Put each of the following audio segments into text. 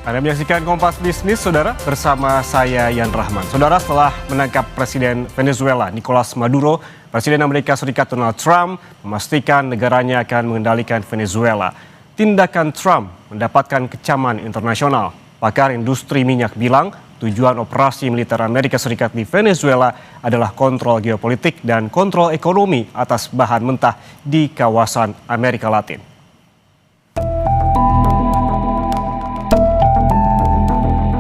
Anda menyaksikan Kompas Bisnis, Saudara, bersama saya Yan Rahman. Saudara, setelah menangkap Presiden Venezuela Nicolas Maduro, Presiden Amerika Serikat Donald Trump memastikan negaranya akan mengendalikan Venezuela. Tindakan Trump mendapatkan kecaman internasional. Pakar industri minyak bilang tujuan operasi militer Amerika Serikat di Venezuela adalah kontrol geopolitik dan kontrol ekonomi atas bahan mentah di kawasan Amerika Latin.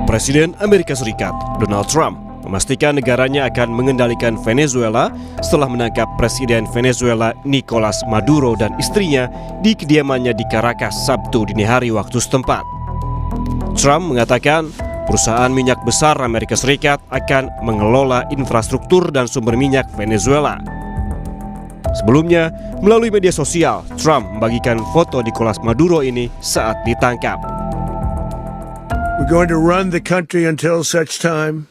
Presiden Amerika Serikat Donald Trump memastikan negaranya akan mengendalikan Venezuela setelah menangkap Presiden Venezuela Nicolas Maduro dan istrinya di kediamannya di Caracas Sabtu dini hari waktu setempat. Trump mengatakan perusahaan minyak besar Amerika Serikat akan mengelola infrastruktur dan sumber minyak Venezuela. Sebelumnya, melalui media sosial, Trump membagikan foto Nicolas Maduro ini saat ditangkap. We're going to run the country until such time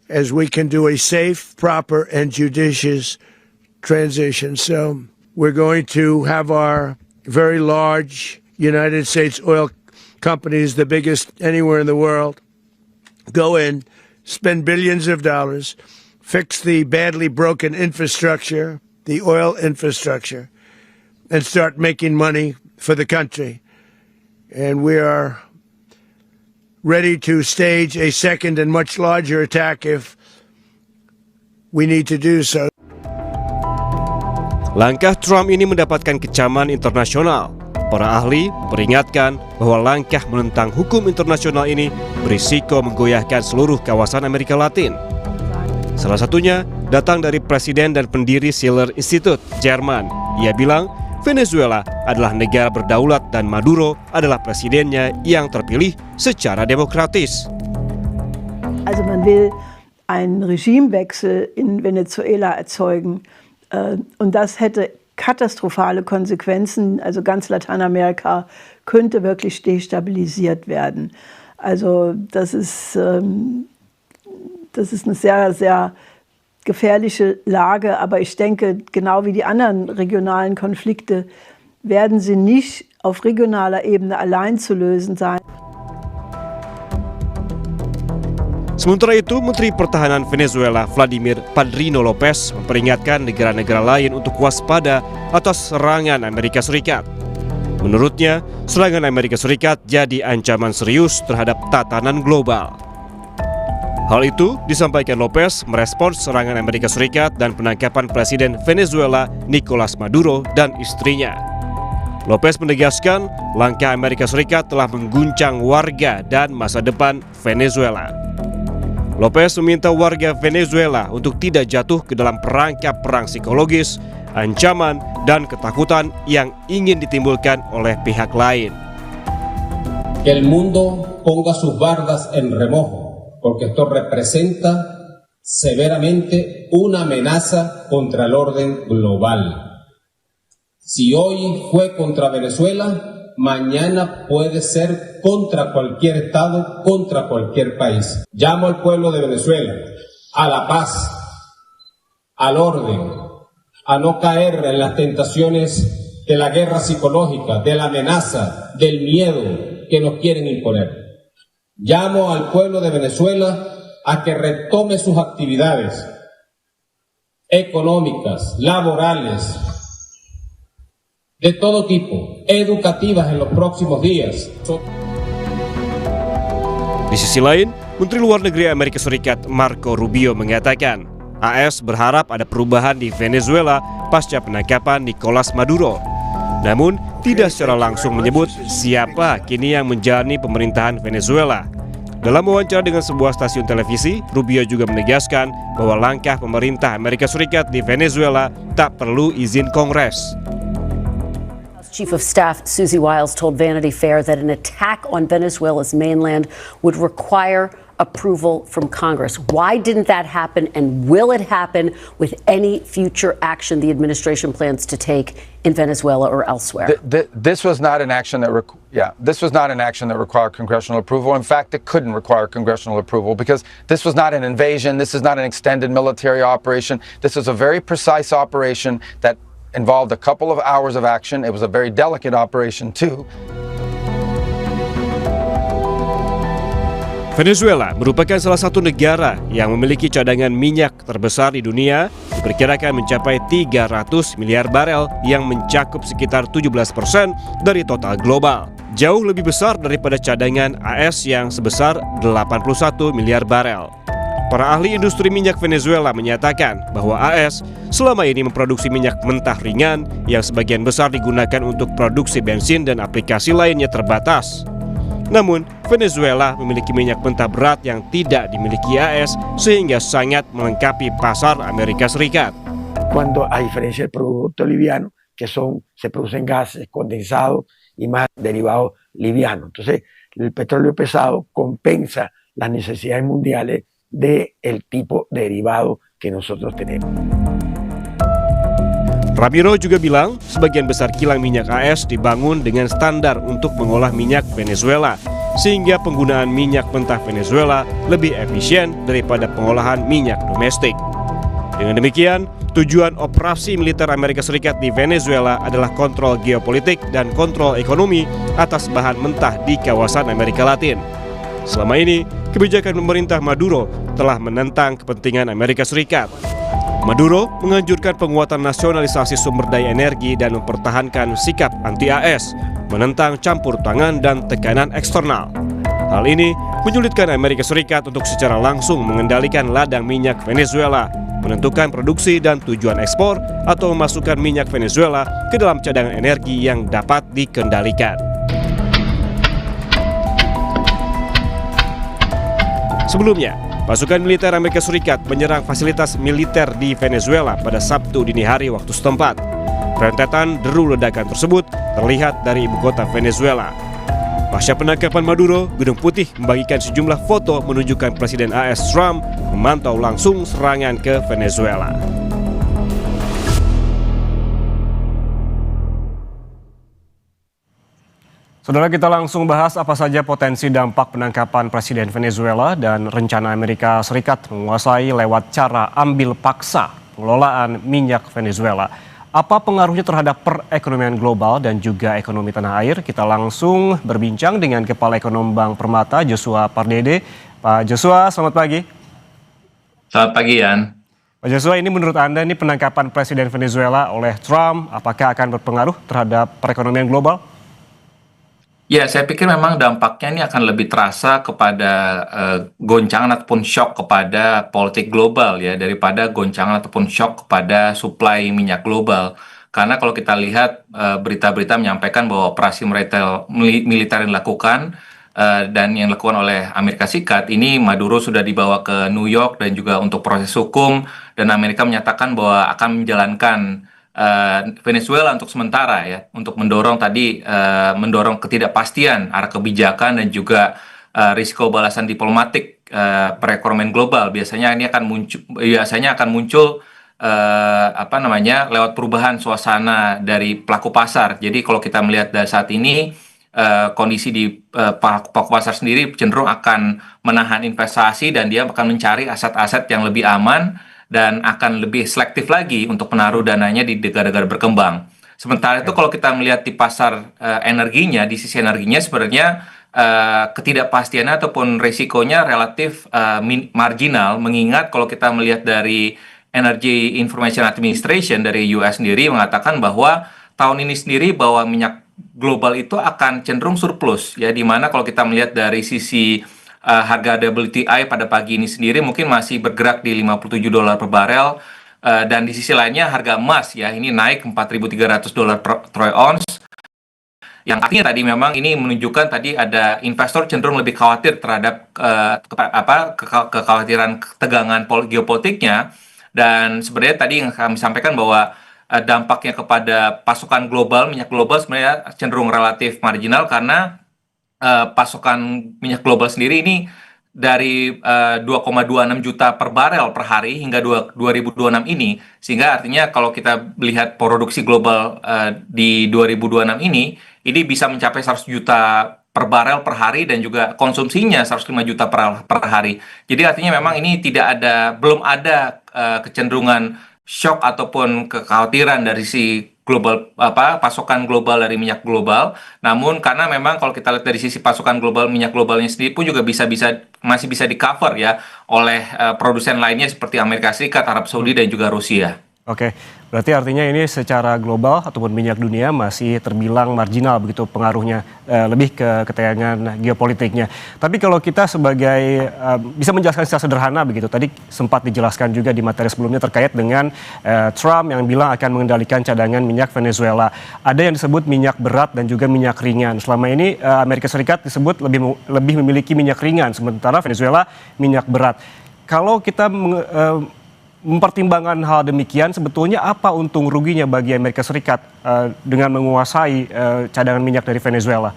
as we can do a safe, proper, and judicious transition. So we're going to have our very large United States oil companies, the biggest anywhere in the world, go in, spend billions of dollars, fix the badly broken infrastructure, the oil infrastructure, and start making money for the country. And we are ready to stage a second and much larger attack if we need to do so. Langkah Trump ini mendapatkan kecaman internasional. Para ahli memperingatkan bahwa langkah menentang hukum internasional ini berisiko menggoyahkan seluruh kawasan Amerika Latin. Salah satunya datang dari Presiden dan pendiri Schiller Institute, Jerman. Ia bilang Venezuela adalah negara berdaulat dan Maduro adalah presidennya yang terpilih secara demokratis. Also man will einen Regimewechsel in Venezuela erzeugen und das hätte katastrophale Konsequenzen. Also ganz Lateinamerika könnte wirklich destabilisiert werden. Also das ist eine sehr, sehr gefährliche Lage, aber ich denke, genau wie die anderen regionalen Konflikte werden sie nicht auf regionaler Ebene allein zu lösen sein. Sementara itu, Menteri Pertahanan Venezuela Vladimir Padrino Lopez memperingatkan negara-negara lain untuk waspada atas serangan Amerika Serikat. Menurutnya, serangan Amerika Serikat jadi ancaman serius terhadap tatanan global. Hal itu disampaikan Lopez merespons serangan Amerika Serikat dan penangkapan Presiden Venezuela Nicolas Maduro dan istrinya. Lopez menegaskan langkah Amerika Serikat telah mengguncang warga dan masa depan Venezuela. Lopez meminta warga Venezuela untuk tidak jatuh ke dalam perangkap perang psikologis, ancaman, dan ketakutan yang ingin ditimbulkan oleh pihak lain. Que el mundo ponga sus bardas en remojo. Porque esto representa severamente una amenaza contra el orden global. Si hoy fue contra Venezuela, mañana puede ser contra cualquier estado, contra cualquier país. Llamo al pueblo de Venezuela a la paz, al orden, a no caer en las tentaciones de la guerra psicológica, de la amenaza, del miedo que nos quieren imponer. Llamo al pueblo de Venezuela a que retome sus actividades económicas, laborales, de todo tipo, educativas en los próximos días. Di sisi lain, Menteri Luar Negeri Amerika Serikat Marco Rubio mengatakan AS berharap ada perubahan di Venezuela pasca penangkapan Nicolas Maduro. Namun, tidak secara langsung menyebut siapa kini yang menjalani pemerintahan Venezuela. Dalam wawancara dengan sebuah stasiun televisi, Rubio juga menegaskan bahwa langkah pemerintah Amerika Serikat di Venezuela tak perlu izin Kongres. Chief of Staff Susie Wiles told Vanity Fair that an attack on Venezuela's mainland would require approval from Congress. Why didn't that happen, and will it happen with any future action the administration plans to take in Venezuela or elsewhere? This was not an action that required congressional approval. In fact, it couldn't require congressional approval because this was not an invasion. This is not an extended military operation. This is a very precise operation that involved a couple of hours of action. It was a very delicate operation too. Venezuela merupakan salah satu negara yang memiliki cadangan minyak terbesar di dunia, diperkirakan mencapai 300 miliar barel yang mencakup sekitar 17% dari total global. Jauh lebih besar daripada cadangan AS yang sebesar 81 miliar barel. Para ahli industri minyak Venezuela menyatakan bahwa AS selama ini memproduksi minyak mentah ringan yang sebagian besar digunakan untuk produksi bensin dan aplikasi lainnya terbatas. Namun, Venezuela memiliki minyak mentah berat yang tidak dimiliki AS sehingga sangat melengkapi pasar Amerika Serikat. Cuando a diferencia del producto liviano, que se producen gases condensados y más derivados livianos. Entonces, el petróleo pesado compensa las necesidades mundiales del tipo de derivado que nosotros tenemos. Ramiro juga bilang sebagian besar kilang minyak AS dibangun dengan standar untuk mengolah minyak Venezuela, sehingga penggunaan minyak mentah Venezuela lebih efisien daripada pengolahan minyak domestik. Dengan demikian, tujuan operasi militer Amerika Serikat di Venezuela adalah kontrol geopolitik dan kontrol ekonomi atas bahan mentah di kawasan Amerika Latin. Selama ini, kebijakan pemerintah Maduro telah menentang kepentingan Amerika Serikat. Maduro menganjurkan penguatan nasionalisasi sumber daya energi dan mempertahankan sikap anti-AS, menentang campur tangan dan tekanan eksternal. Hal ini menyulitkan Amerika Serikat untuk secara langsung mengendalikan ladang minyak Venezuela, menentukan produksi dan tujuan ekspor, atau memasukkan minyak Venezuela ke dalam cadangan energi yang dapat dikendalikan. Sebelumnya, pasukan militer Amerika Serikat menyerang fasilitas militer di Venezuela pada Sabtu dini hari waktu setempat. Rentetan deru ledakan tersebut terlihat dari ibu kota Venezuela. Pasca penangkapan Maduro, Gedung Putih membagikan sejumlah foto menunjukkan Presiden AS Trump memantau langsung serangan ke Venezuela. Saudara, kita langsung bahas apa saja potensi dampak penangkapan Presiden Venezuela dan rencana Amerika Serikat menguasai lewat cara ambil paksa pengelolaan minyak Venezuela. Apa pengaruhnya terhadap perekonomian global dan juga ekonomi tanah air? Kita langsung berbincang dengan Kepala Ekonom Bank Permata, Joshua Pardede. Pak Joshua, selamat pagi. Selamat pagi, Yan. Pak Joshua, ini menurut Anda ini penangkapan Presiden Venezuela oleh Trump, apakah akan berpengaruh terhadap perekonomian global? Ya, saya pikir memang dampaknya ini akan lebih terasa kepada goncangan ataupun shock kepada politik global ya, daripada goncangan ataupun shock kepada suplai minyak global. Karena kalau kita lihat berita-berita menyampaikan bahwa operasi militer yang dilakukan dan yang dilakukan oleh Amerika Serikat, ini Maduro sudah dibawa ke New York dan juga untuk proses hukum, dan Amerika menyatakan bahwa akan menjalankan Venezuela untuk sementara ya, untuk mendorong mendorong ketidakpastian arah kebijakan dan juga risiko balasan diplomatik perekonomian global. Biasanya akan muncul lewat perubahan suasana dari pelaku pasar. Jadi kalau kita melihat dari saat ini kondisi di pelaku pasar sendiri cenderung akan menahan investasi dan dia akan mencari aset-aset yang lebih aman dan akan lebih selektif lagi untuk menaruh dananya di negara-negara berkembang. Sementara itu kalau kita melihat di pasar energinya, di sisi energinya sebenarnya ketidakpastiannya ataupun risikonya relatif marginal, mengingat kalau kita melihat dari Energy Information Administration dari US sendiri mengatakan bahwa tahun ini sendiri bahwa minyak global itu akan cenderung surplus, ya, di mana kalau kita melihat dari sisi harga WTI pada pagi ini sendiri mungkin masih bergerak di $57 per barel, dan di sisi lainnya harga emas ya ini naik $4.300 per troy ounce, yang artinya tadi memang ini menunjukkan tadi ada investor cenderung lebih khawatir terhadap kekhawatiran ketegangan geopolitiknya, dan sebenarnya tadi yang kami sampaikan bahwa dampaknya kepada pasokan global minyak global sebenarnya cenderung relatif marginal karena pasokan minyak global sendiri ini dari 2,26 juta per barel per hari hingga 2026 ini, sehingga artinya kalau kita melihat produksi global di 2026 ini bisa mencapai 100 juta per barel per hari dan juga konsumsinya 105 juta per hari. Jadi artinya memang ini belum ada kecenderungan shock ataupun kekhawatiran dari si global pasokan global dari minyak global. Namun karena memang kalau kita lihat dari sisi pasokan global minyak globalnya sendiri pun juga bisa masih bisa di-cover ya oleh produsen lainnya seperti Amerika Serikat, Arab Saudi dan juga Rusia. Oke, berarti artinya ini secara global ataupun minyak dunia masih terbilang marginal begitu pengaruhnya, lebih ke ketegangan geopolitiknya. Tapi kalau kita sebagai bisa menjelaskan secara sederhana begitu, tadi sempat dijelaskan juga di materi sebelumnya terkait dengan Trump yang bilang akan mengendalikan cadangan minyak Venezuela. Ada yang disebut minyak berat dan juga minyak ringan. Selama ini Amerika Serikat disebut lebih memiliki minyak ringan, sementara Venezuela minyak berat. Kalau kita mempertimbangkan hal demikian, sebetulnya apa untung ruginya bagi Amerika Serikat dengan menguasai cadangan minyak dari Venezuela?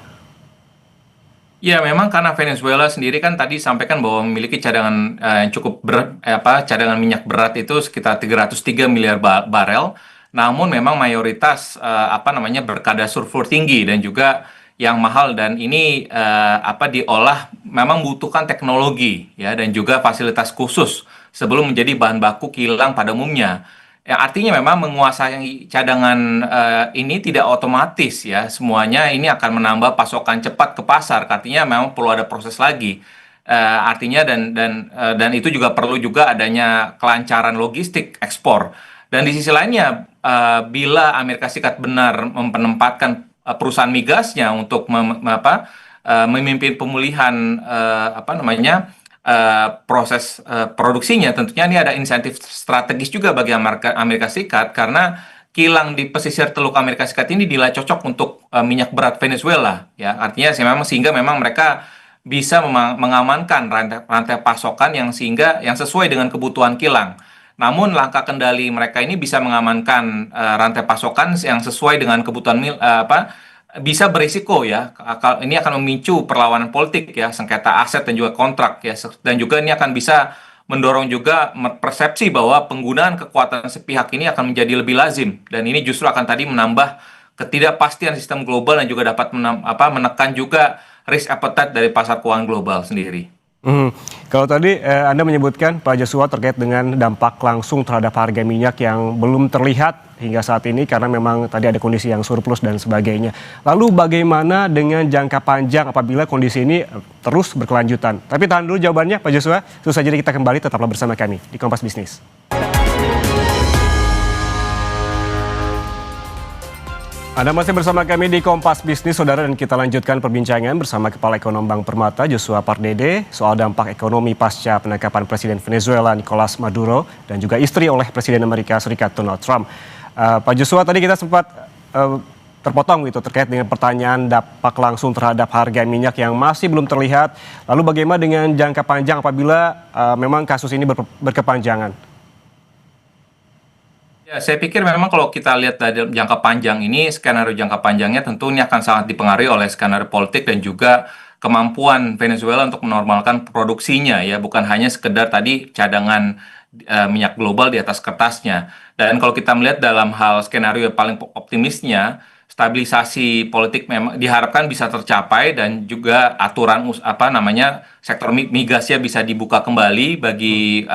Ya, memang karena Venezuela sendiri kan tadi sampaikan bahwa memiliki cadangan yang cukup berat, cadangan minyak berat itu sekitar 303 miliar barel. Namun memang mayoritas berkadar sulfur tinggi dan juga yang mahal, dan ini diolah memang membutuhkan teknologi ya dan juga fasilitas khusus sebelum menjadi bahan baku kilang pada umumnya. Yang artinya memang menguasai cadangan ini tidak otomatis ya, semuanya ini akan menambah pasokan cepat ke pasar. Artinya memang perlu ada proses lagi. Artinya dan itu juga perlu juga adanya kelancaran logistik ekspor. Dan di sisi lainnya, bila Amerika Serikat benar menempatkan perusahaan migasnya untuk memimpin pemulihan proses produksinya, tentunya ini ada insentif strategis juga bagi Amerika Serikat, karena kilang di pesisir Teluk Amerika Serikat ini dinilai cocok untuk minyak berat Venezuela ya. Artinya sehingga memang mereka bisa mengamankan rantai pasokan yang sesuai dengan kebutuhan kilang. Namun langkah kendali mereka ini bisa mengamankan rantai pasokan yang sesuai dengan kebutuhan bisa berisiko ya, ini akan memicu perlawanan politik ya, sengketa aset dan juga kontrak ya, dan juga ini akan bisa mendorong juga persepsi bahwa penggunaan kekuatan sepihak ini akan menjadi lebih lazim, dan ini justru akan tadi menambah ketidakpastian sistem global dan juga dapat menekan juga risk appetite dari pasar keuangan global sendiri. Kalau tadi Anda menyebutkan Pak Joshua terkait dengan dampak langsung terhadap harga minyak yang belum terlihat hingga saat ini karena memang tadi ada kondisi yang surplus dan sebagainya. Lalu bagaimana dengan jangka panjang apabila kondisi ini terus berkelanjutan? Tapi tahan dulu jawabannya Pak Joshua, terus saja kita kembali, tetaplah bersama kami di Kompas Bisnis. Anda masih bersama kami di Kompas Bisnis, Saudara, dan kita lanjutkan perbincangan bersama Kepala Ekonom Bank Permata, Joshua Pardede, soal dampak ekonomi pasca penangkapan Presiden Venezuela Nicolas Maduro dan juga istri oleh Presiden Amerika Serikat Donald Trump. Pak Joshua, tadi kita sempat terpotong gitu terkait dengan pertanyaan dampak langsung terhadap harga minyak yang masih belum terlihat. Lalu bagaimana dengan jangka panjang apabila memang kasus ini berkepanjangan? Ya, saya pikir memang kalau kita lihat dari jangka panjang ini, skenario jangka panjangnya tentu ini akan sangat dipengaruhi oleh skenario politik dan juga kemampuan Venezuela untuk menormalkan produksinya ya, bukan hanya sekedar tadi cadangan minyak global di atas kertasnya. Dan kalau kita melihat dalam hal skenario yang paling optimisnya, stabilisasi politik memang diharapkan bisa tercapai dan juga aturan sektor migasnya bisa dibuka kembali bagi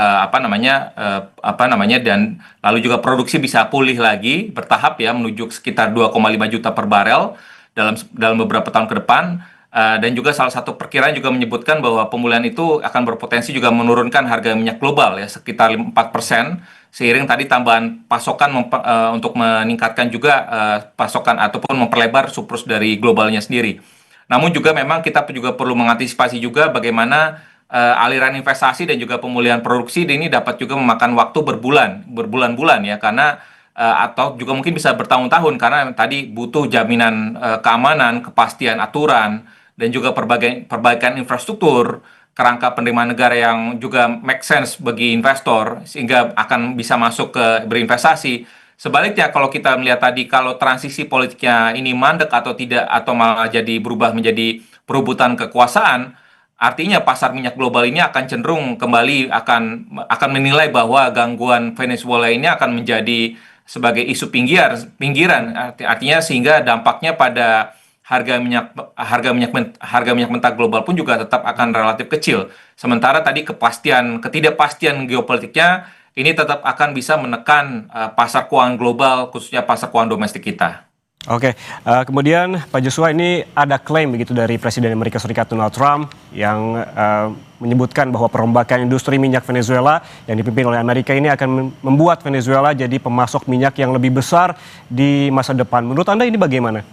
dan lalu juga produksi bisa pulih lagi bertahap ya menuju sekitar 2,5 juta per barel dalam beberapa tahun ke depan. Dan juga salah satu perkiraan juga menyebutkan bahwa pemulihan itu akan berpotensi juga menurunkan harga minyak global ya sekitar 4%, seiring tadi tambahan pasokan untuk meningkatkan juga pasokan ataupun memperlebar surplus dari globalnya sendiri. Namun juga memang kita juga perlu mengantisipasi juga bagaimana aliran investasi dan juga pemulihan produksi ini dapat juga memakan waktu berbulan-bulan ya, karena atau juga mungkin bisa bertahun-tahun, karena tadi butuh jaminan keamanan, kepastian aturan, dan juga perbaikan infrastruktur, kerangka penerimaan negara yang juga make sense bagi investor sehingga akan bisa masuk ke berinvestasi. Sebaliknya kalau kita melihat tadi kalau transisi politiknya ini mandek atau tidak, atau malah jadi berubah menjadi perebutan kekuasaan, artinya pasar minyak global ini akan cenderung kembali akan menilai bahwa gangguan Venezuela ini akan menjadi sebagai isu pinggiran, artinya sehingga dampaknya pada harga minyak mentah global pun juga tetap akan relatif kecil. Sementara tadi ketidakpastian geopolitiknya ini tetap akan bisa menekan pasar keuangan global, khususnya pasar keuangan domestik kita. Oke, kemudian Pak Joshua, ini ada klaim begitu dari Presiden Amerika Serikat Donald Trump yang menyebutkan bahwa perombakan industri minyak Venezuela yang dipimpin oleh Amerika ini akan membuat Venezuela jadi pemasok minyak yang lebih besar di masa depan. Menurut Anda ini bagaimana?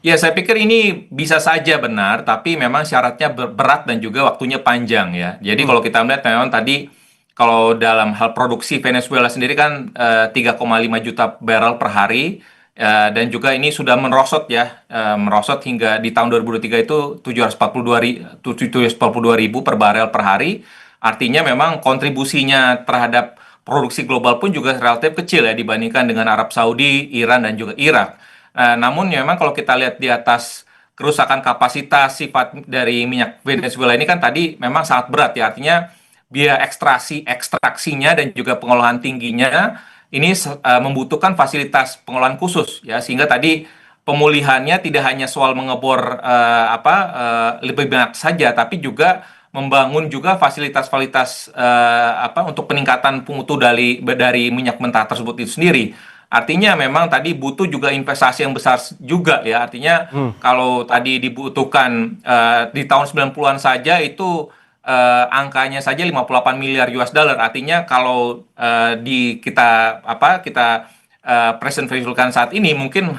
Ya, saya pikir ini bisa saja benar, tapi memang syaratnya berat dan juga waktunya panjang ya. Jadi kalau kita melihat memang tadi kalau dalam hal produksi Venezuela sendiri kan 3,5 juta barrel per hari, dan juga ini sudah merosot ya, merosot hingga di tahun 2023 itu 742 ribu per barel per hari. Artinya memang kontribusinya terhadap produksi global pun juga relatif kecil ya dibandingkan dengan Arab Saudi, Iran, dan juga Irak. Namun memang kalau kita lihat di atas kerusakan kapasitas sifat dari minyak Venezuela ini kan tadi memang sangat berat ya. Artinya biaya ekstraksinya dan juga pengolahan tingginya ini membutuhkan fasilitas pengolahan khusus ya, sehingga tadi pemulihannya tidak hanya soal mengebor lebih banyak saja, tapi juga membangun juga fasilitas-fasilitas untuk peningkatan mutu dari minyak mentah tersebut itu sendiri. Artinya memang tadi butuh juga investasi yang besar juga ya. Artinya kalau tadi dibutuhkan di tahun 90-an saja itu angkanya saja 58 miliar US dollar. Artinya kalau kita present value-kan saat ini mungkin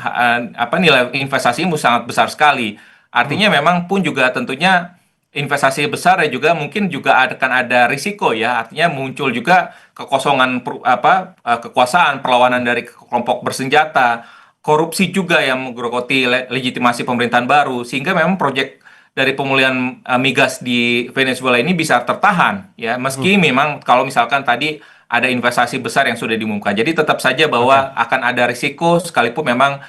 nilai investasi sangat besar sekali. Artinya memang pun juga tentunya investasi besar dan juga mungkin juga akan ada risiko ya. Artinya muncul juga kekosongan kekuasaan, perlawanan dari kelompok bersenjata, korupsi juga yang menggerogoti legitimasi pemerintahan baru, sehingga memang proyek dari pemulihan migas di Venezuela ini bisa tertahan ya, meski memang kalau misalkan tadi ada investasi besar yang sudah diumumkan. Jadi tetap saja bahwa akan ada risiko sekalipun memang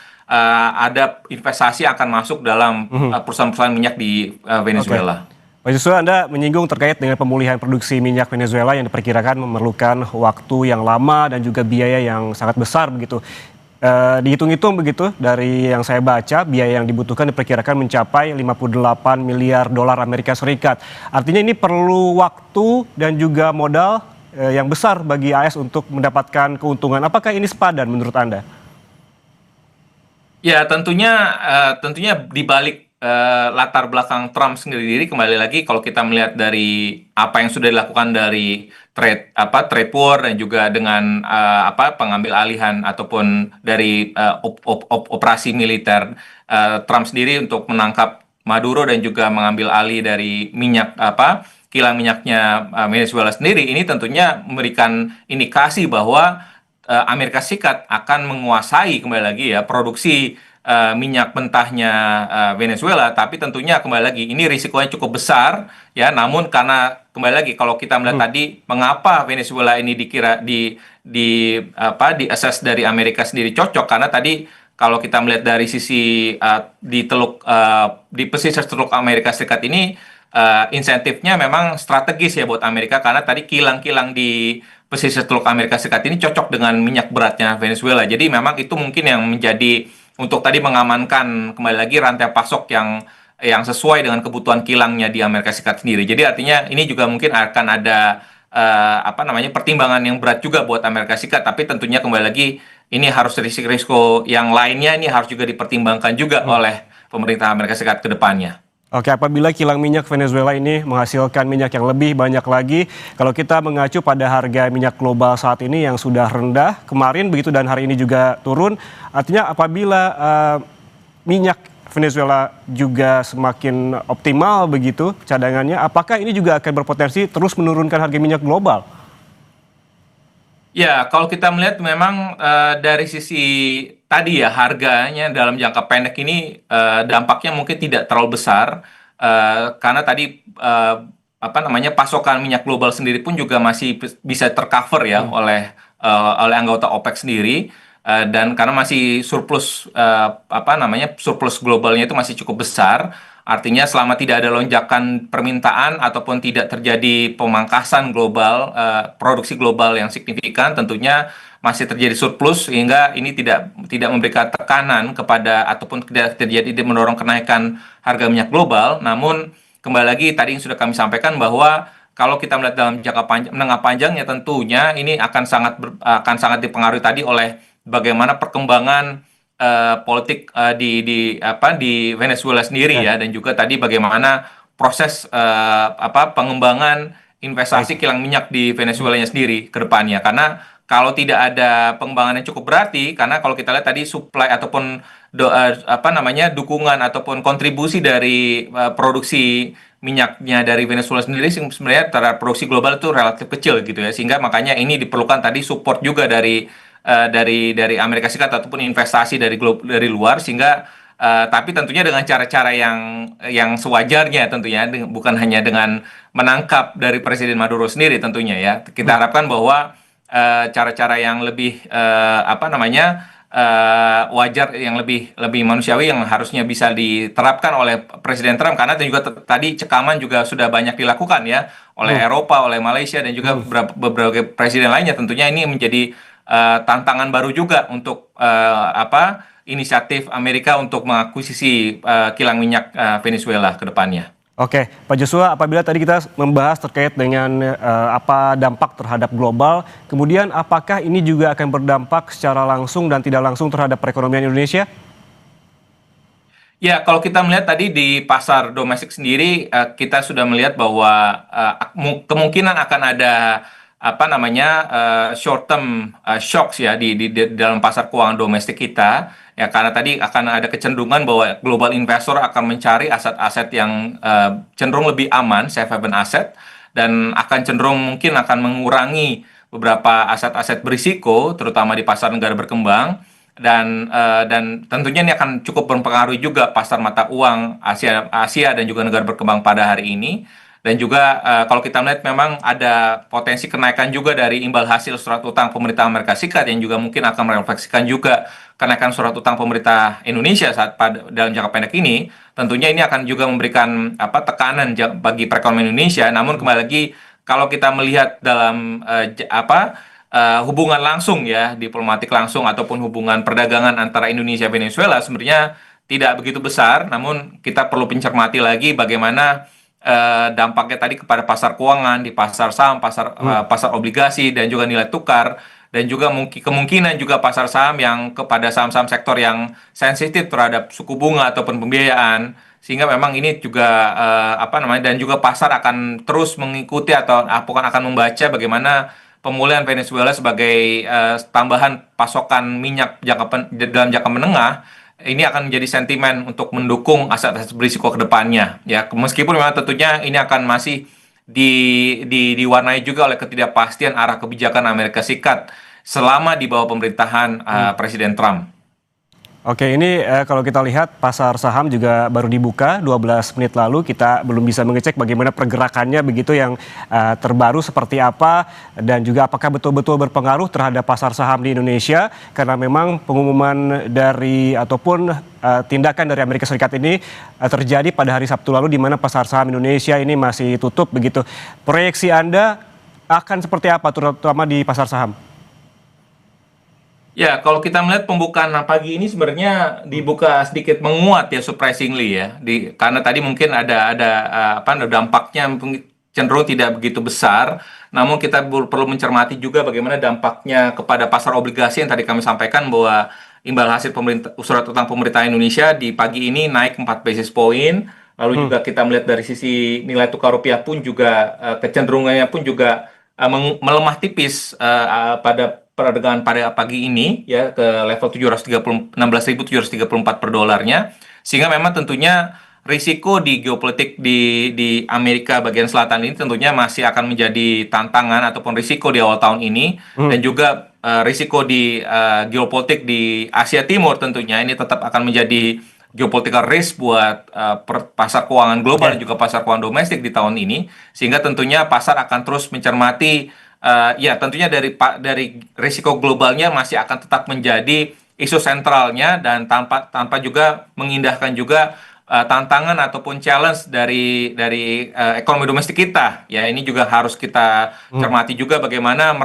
ada investasi akan masuk dalam perusahaan-perusahaan minyak di Venezuela. Pak Joshua, Anda menyinggung terkait dengan pemulihan produksi minyak Venezuela yang diperkirakan memerlukan waktu yang lama dan juga biaya yang sangat besar begitu. Dihitung-hitung begitu dari yang saya baca, biaya yang dibutuhkan diperkirakan mencapai 58 miliar dolar Amerika Serikat. Artinya ini perlu waktu dan juga modal yang besar bagi AS untuk mendapatkan keuntungan. Apakah ini sepadan menurut Anda? Ya, tentunya di balik latar belakang Trump sendiri, kembali lagi kalau kita melihat dari apa yang sudah dilakukan dari trade war dan juga dengan pengambil alihan ataupun dari operasi militer Trump sendiri untuk menangkap Maduro dan juga mengambil alih dari kilang minyaknya Venezuela sendiri, ini tentunya memberikan indikasi bahwa Amerika Serikat akan menguasai kembali lagi ya produksi minyak mentahnya Venezuela, tapi tentunya kembali lagi ini risikonya cukup besar ya. Namun karena kembali lagi kalau kita melihat tadi mengapa Venezuela ini dikira di assess dari Amerika sendiri cocok, karena tadi kalau kita melihat dari sisi di pesisir Teluk Amerika Serikat ini insentifnya memang strategis ya buat Amerika, karena tadi kilang-kilang di pesisir Teluk Amerika Serikat ini cocok dengan minyak beratnya Venezuela. Jadi memang itu mungkin yang menjadi untuk tadi mengamankan kembali lagi rantai pasok yang sesuai dengan kebutuhan kilangnya di Amerika Serikat sendiri. Jadi artinya ini juga mungkin akan ada pertimbangan yang berat juga buat Amerika Serikat. Tapi tentunya kembali lagi ini harus risiko yang lainnya ini harus juga dipertimbangkan juga oleh pemerintah Amerika Serikat ke depannya. Oke, apabila kilang minyak Venezuela ini menghasilkan minyak yang lebih banyak lagi, kalau kita mengacu pada harga minyak global saat ini yang sudah rendah kemarin begitu dan hari ini juga turun, artinya apabila minyak Venezuela juga semakin optimal begitu cadangannya, apakah ini juga akan berpotensi terus menurunkan harga minyak global? Ya, kalau kita melihat memang dari sisi tadi ya harganya dalam jangka pendek ini dampaknya mungkin tidak terlalu besar karena tadi pasokan minyak global sendiri pun juga masih bisa tercover ya oleh anggota OPEC sendiri dan karena masih surplus surplus globalnya itu masih cukup besar. Artinya selama tidak ada lonjakan permintaan ataupun tidak terjadi pemangkasan global, produksi global yang signifikan, tentunya masih terjadi surplus sehingga ini tidak memberikan tekanan kepada ataupun tidak terjadi mendorong kenaikan harga minyak global. Namun kembali lagi tadi yang sudah kami sampaikan bahwa kalau kita melihat dalam jangka menengah panjangnya tentunya ini akan sangat dipengaruhi tadi oleh bagaimana perkembangan politik di Venezuela sendiri ya, dan juga tadi bagaimana proses pengembangan investasi kilang minyak di Venezuelanya sendiri ke depannya. Karena kalau tidak ada pengembangan yang cukup berarti, karena kalau kita lihat tadi supply ataupun dukungan ataupun kontribusi dari produksi minyaknya dari Venezuela sendiri sebenarnya terhadap produksi global itu relatif kecil gitu ya, sehingga makanya ini diperlukan tadi support juga dari Amerika Serikat ataupun investasi dari luar, sehingga tapi tentunya dengan cara-cara yang sewajarnya tentunya, bukan hanya dengan menangkap dari Presiden Maduro sendiri tentunya ya. Kita harapkan bahwa cara-cara yang lebih wajar, yang lebih manusiawi, yang harusnya bisa diterapkan oleh Presiden Trump, karena juga tadi cekaman juga sudah banyak dilakukan ya oleh Eropa, oleh Malaysia, dan juga beberapa presiden lainnya. Tentunya ini menjadi tantangan baru juga untuk inisiatif Amerika untuk mengakuisisi kilang minyak Venezuela ke depannya. Oke, Pak Joshua, apabila tadi kita membahas terkait dengan apa dampak terhadap global, kemudian apakah ini juga akan berdampak secara langsung dan tidak langsung terhadap perekonomian Indonesia? Ya, kalau kita melihat tadi di pasar domestik sendiri, kita sudah melihat bahwa kemungkinan akan ada short term shocks ya di dalam pasar keuangan domestik kita. Ya, karena tadi akan ada kecenderungan bahwa global investor akan mencari aset-aset yang cenderung lebih aman, safe haven asset, dan akan cenderung mungkin akan mengurangi beberapa aset-aset berisiko, terutama di pasar negara berkembang, dan tentunya ini akan cukup berpengaruh juga pasar mata uang Asia dan juga negara berkembang pada hari ini. Dan juga kalau kita melihat memang ada potensi kenaikan juga dari imbal hasil surat utang pemerintah Amerika Serikat yang juga mungkin akan merefleksikan juga kenaikan surat utang pemerintah Indonesia dalam jangka pendek ini. Tentunya ini akan juga memberikan tekanan bagi perekonomian Indonesia. Namun kembali lagi, kalau kita melihat dalam hubungan langsung ya, diplomatik langsung ataupun hubungan perdagangan antara Indonesia dan Venezuela sebenarnya tidak begitu besar. Namun kita perlu mencermati lagi bagaimana dampaknya tadi kepada pasar keuangan, di pasar saham, pasar obligasi, dan juga nilai tukar, dan juga kemungkinan juga pasar saham yang kepada saham-saham sektor yang sensitif terhadap suku bunga ataupun pembiayaan, sehingga memang ini juga dan juga pasar akan terus mengikuti atau akan membaca bagaimana pemulihan Venezuela sebagai tambahan pasokan minyak dalam jangka menengah. Ini akan menjadi sentimen untuk mendukung aset-aset berisiko ke depannya. Ya, meskipun memang tentunya ini akan masih diwarnai juga oleh ketidakpastian arah kebijakan Amerika Serikat selama di bawah pemerintahan Presiden Trump. Oke, ini kalau kita lihat pasar saham juga baru dibuka 12 menit lalu, kita belum bisa mengecek bagaimana pergerakannya begitu yang terbaru seperti apa, dan juga apakah betul-betul berpengaruh terhadap pasar saham di Indonesia, karena memang pengumuman dari ataupun tindakan dari Amerika Serikat ini terjadi pada hari Sabtu lalu, di mana pasar saham Indonesia ini masih tutup begitu. Proyeksi Anda akan seperti apa terutama di pasar saham? Ya, kalau kita melihat pembukaan pagi ini sebenarnya dibuka sedikit menguat ya, surprisingly ya. Karena tadi mungkin ada dampaknya cenderung tidak begitu besar. Namun kita perlu mencermati juga bagaimana dampaknya kepada pasar obligasi yang tadi kami sampaikan, bahwa imbal hasil surat utang pemerintah Indonesia di pagi ini naik 4 basis point. Lalu juga kita melihat dari sisi nilai tukar rupiah pun juga kecenderungannya pun juga melemah tipis pada perdagangan pada pagi ini ya, ke level 16.734 per dolarnya, sehingga memang tentunya risiko di geopolitik di Amerika bagian selatan ini tentunya masih akan menjadi tantangan ataupun risiko di awal tahun ini, dan juga risiko di geopolitik di Asia Timur tentunya ini tetap akan menjadi geopolitical risk buat pasar keuangan global dan juga pasar keuangan domestik di tahun ini, sehingga tentunya pasar akan terus mencermati tentunya dari risiko globalnya masih akan tetap menjadi isu sentralnya, dan tanpa juga mengindahkan juga tantangan ataupun challenge dari ekonomi domestik kita. Ya, ini juga harus kita cermati juga bagaimana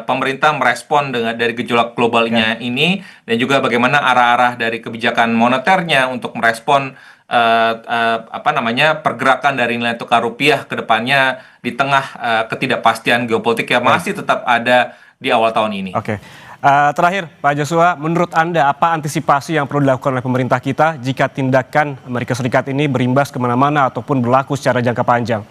pemerintah merespon dari gejolak globalnya ini, dan juga bagaimana arah-arah dari kebijakan moneternya untuk merespon pergerakan dari nilai tukar rupiah ke depannya di tengah ketidakpastian geopolitik yang masih tetap ada di awal tahun ini. Oke. Terakhir, Pak Joshua, menurut Anda apa antisipasi yang perlu dilakukan oleh pemerintah kita jika tindakan Amerika Serikat ini berimbas kemana-mana ataupun berlaku secara jangka panjang?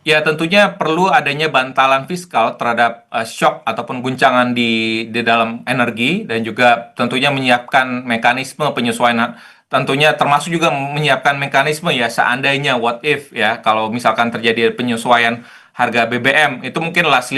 Ya, tentunya perlu adanya bantalan fiskal terhadap shock ataupun guncangan di dalam energi, dan juga tentunya menyiapkan mekanisme penyesuaian, tentunya termasuk juga menyiapkan mekanisme ya seandainya what if ya, kalau misalkan terjadi penyesuaian harga BBM itu mungkin last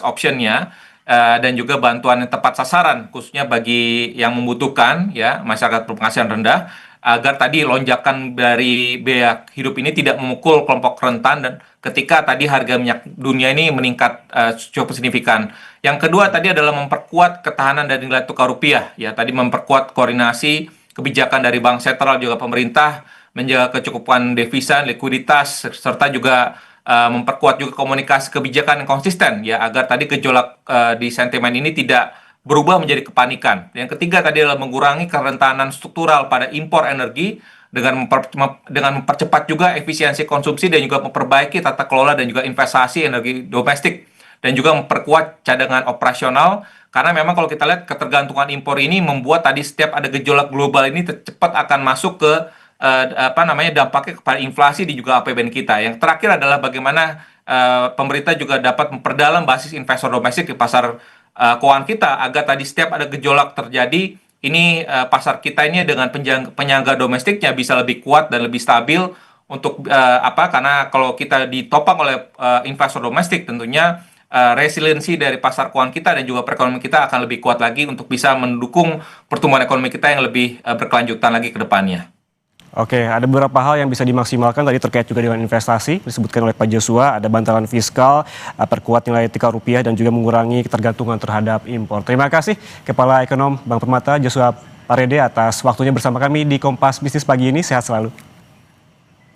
optionnya, dan juga bantuan yang tepat sasaran khususnya bagi yang membutuhkan ya, masyarakat berpenghasilan rendah, agar tadi lonjakan dari biaya hidup ini tidak memukul kelompok rentan dan ketika tadi harga minyak dunia ini meningkat cukup signifikan. Yang kedua tadi adalah memperkuat ketahanan dari nilai tukar rupiah ya, tadi memperkuat koordinasi kebijakan dari bank sentral juga pemerintah, menjaga kecukupan devisa, likuiditas, serta juga memperkuat juga komunikasi kebijakan yang konsisten ya, agar tadi gejolak di sentimen ini tidak berubah menjadi kepanikan. Yang ketiga tadi adalah mengurangi kerentanan struktural pada impor energi dengan mempercepat juga efisiensi konsumsi dan juga memperbaiki tata kelola dan juga investasi energi domestik, dan juga memperkuat cadangan operasional, karena memang kalau kita lihat ketergantungan impor ini membuat tadi setiap ada gejolak global ini cepat akan masuk ke dampaknya kepada inflasi di juga APBN kita. Yang terakhir adalah bagaimana pemerintah juga dapat memperdalam basis investor domestik di pasar keuangan kita, agar tadi setiap ada gejolak terjadi ini pasar kita ini dengan penyangga domestiknya bisa lebih kuat dan lebih stabil untuk karena kalau kita ditopang oleh investor domestik, tentunya resiliensi dari pasar keuangan kita dan juga perekonomian kita akan lebih kuat lagi untuk bisa mendukung pertumbuhan ekonomi kita yang lebih berkelanjutan lagi ke depannya. Oke, ada beberapa hal yang bisa dimaksimalkan tadi terkait juga dengan investasi, disebutkan oleh Pak Joshua, ada bantalan fiskal, perkuat nilai tukar rupiah, dan juga mengurangi ketergantungan terhadap impor. Terima kasih Kepala Ekonom Bank Permata Joshua Parede atas waktunya bersama kami di Kompas Bisnis pagi ini. Sehat selalu.